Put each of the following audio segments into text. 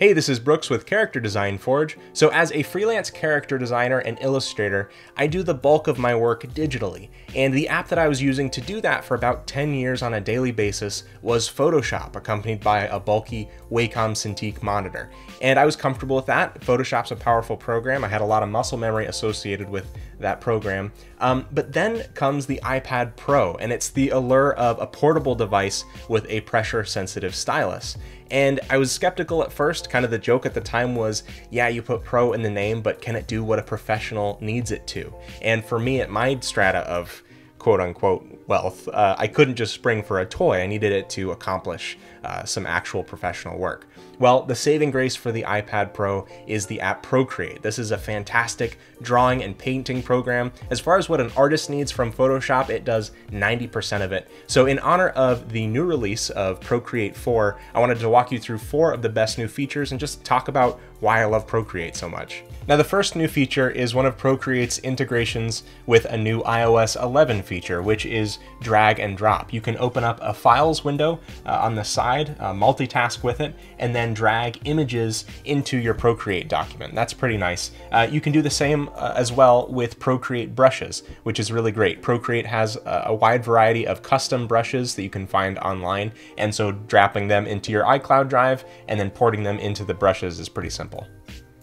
Hey, this is Brooks with Character Design Forge. So as a freelance character designer and illustrator, I do the bulk of my work digitally. And the app that I was using to do that for about 10 years on a daily basis was Photoshop, accompanied by a bulky Wacom Cintiq monitor. And I was comfortable with that. Photoshop's a powerful program. I had a lot of muscle memory associated with that program. But then comes the iPad Pro, and it's the allure of a portable device with a pressure-sensitive stylus. And I was skeptical at first. Kind of the joke at the time was, yeah, you put pro in the name, but can it do what a professional needs it to? And for me, at my strata of quote-unquote wealth, I couldn't just spring for a toy. I needed it to accomplish some actual professional work. Well, the saving grace for the iPad Pro is the app Procreate. This is a fantastic drawing and painting program. As far as what an artist needs from Photoshop, it does 90% of it. So in honor of the new release of Procreate 4, I wanted to walk you through 4 of the best new features and just talk about why I love Procreate so much. Now, the first new feature is one of Procreate's integrations with a new iOS 11 feature, which is drag and drop. You can open up a files window on the side, multitask with it, and then drag images into your Procreate document. That's pretty nice. You can do the same as well with Procreate brushes, which is really great. Procreate has a wide variety of custom brushes that you can find online, and so dropping them into your iCloud drive and then porting them into the brushes is pretty simple.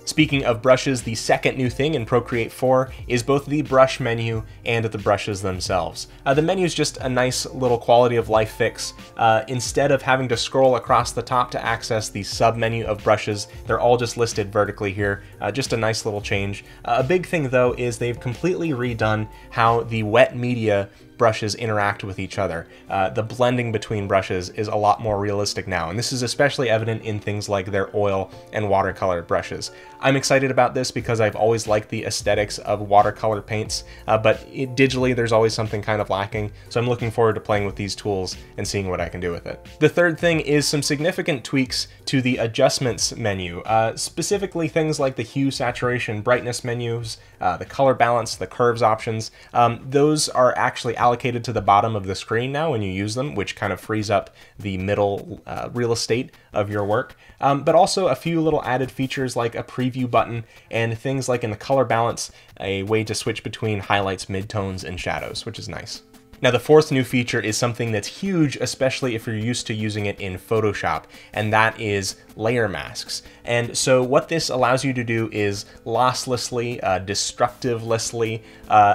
Speaking of brushes, the second new thing in Procreate 4 is both the brush menu and the brushes themselves. The menu is just a nice little quality of life fix. Instead of having to scroll across the top to access the sub-menu of brushes, they're all just listed vertically here. Just a nice little change. A big thing though is they've completely redone how the wet media brushes interact with each other. The blending between brushes is a lot more realistic now, and this is especially evident in things like their oil and watercolor brushes. I'm excited about this because I've always liked the aesthetics of watercolor paints, but digitally there's always something kind of lacking, so I'm looking forward to playing with these tools and seeing what I can do with it. The third thing is some significant tweaks to the adjustments menu, specifically things like the hue, saturation, brightness menus, the color balance, the curves options. Those are actually allocated to the bottom of the screen now when you use them, which kind of frees up the middle real estate of your work. But also a few little added features like a preview button and things like in the color balance, a way to switch between highlights, midtones, and shadows, which is nice. Now, the fourth new feature is something that's huge, especially if you're used to using it in Photoshop, and that is layer masks. And so what this allows you to do is losslessly, destructively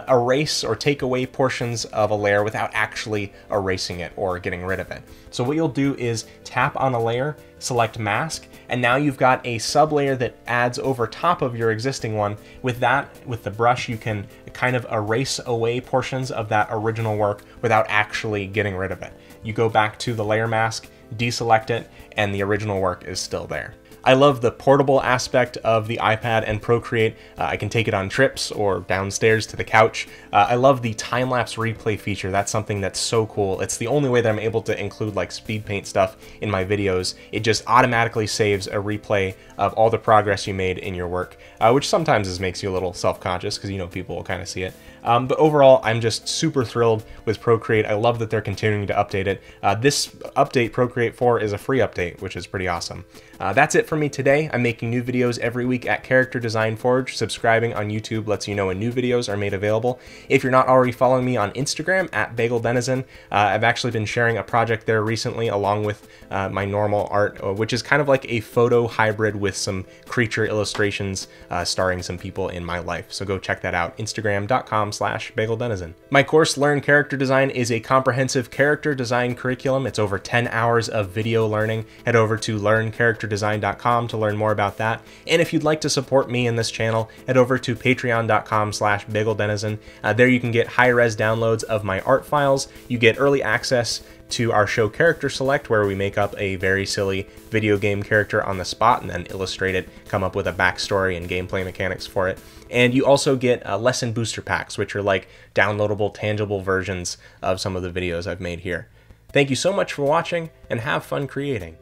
erase or take away portions of a layer without actually erasing it or getting rid of it. So what you'll do is tap on a layer, select mask, and now you've got a sublayer that adds over top of your existing one. With that, with the brush, you can kind of erase away portions of that original work without actually getting rid of it. You go back to the layer mask, deselect it, and the original work is still there. I love the portable aspect of the iPad and Procreate. I can take it on trips or downstairs to the couch. I love the time-lapse replay feature. That's something that's so cool. It's the only way that I'm able to include like speed paint stuff in my videos. It just automatically saves a replay of all the progress you made in your work, which sometimes makes you a little self-conscious because you know people will kind of see it. But overall, I'm just super thrilled with Procreate. I love that they're continuing to update it. This update, Procreate 4, is a free update, which is pretty awesome. That's it for me today. I'm making new videos every week at Character Design Forge. Subscribing on YouTube lets you know when new videos are made available. If you're not already following me on Instagram at BagelDenizen, I've actually been sharing a project there recently along with my normal art, which is kind of like a photo hybrid with some creature illustrations starring some people in my life. So go check that out, instagram.com/BagelDenizen. My course, Learn Character Design, is a comprehensive character design curriculum. It's over 10 hours of video learning. Head over to learncharacterdesign.com to learn more about that. And if you'd like to support me in this channel, head over to patreon.com/BagelDenizen. There you can get high-res downloads of my art files. You get early access to our show Character Select, where we make up a very silly video game character on the spot and then illustrate it, come up with a backstory and gameplay mechanics for it. And you also get lesson booster packs, which are like downloadable, tangible versions of some of the videos I've made here. Thank you so much for watching, and have fun creating.